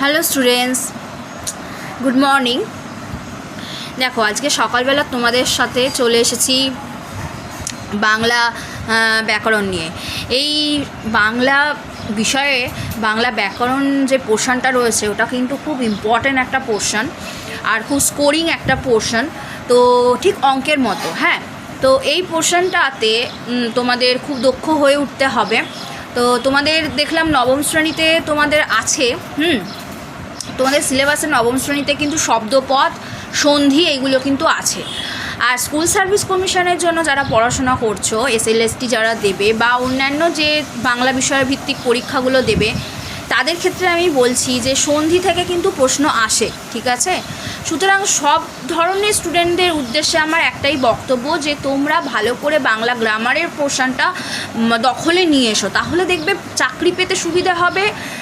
Hello students, good morning. দেখো, আজকে সকালবেলা তোমাদের সাথে চলে এসেছি বাংলা ব্যাকরণ নিয়ে। এই বাংলা বিষয়ে বাংলা ব্যাকরণ যে পোর্শনটা রয়েছে ওটা কিন্তু খুব ইম্পর্ট্যান্ট একটা পোর্শন, আর খুব স্কোরিং একটা পোর্শন, তো ঠিক অঙ্কের মতো। হ্যাঁ, তো এই পোর্শনটাতে তোমাদের খুব দক্ষ হয়ে উঠতে হবে। তো তোমাদের দেখলাম নবম শ্রেণীতে তোমাদের আছে, তোমাদের সিলেবাসে নবম শ্রেণীতে কিন্তু শব্দপদ, সন্ধি এইগুলো কিন্তু আছে। আর স্কুল সার্ভিস কমিশনের জন্য যারা পড়াশোনা করছো, SLST যারা দেবে বা অন্যান্য যে বাংলা বিষয় ভিত্তিক পরীক্ষাগুলো দেবে, তাদের ক্ষেত্রে আমি বলছি যে সন্ধি থেকে কিন্তু প্রশ্ন আসে, ঠিক আছে? সুতরাং সব ধরনের স্টুডেন্টদের উদ্দেশ্যে আমার একটাই বক্তব্য যে তোমরা ভালো করে বাংলা গ্রামারের পোর্শনটা দখলে নিয়ে এসো, তাহলে দেখবে চাকরি পেতে সুবিধা হবে।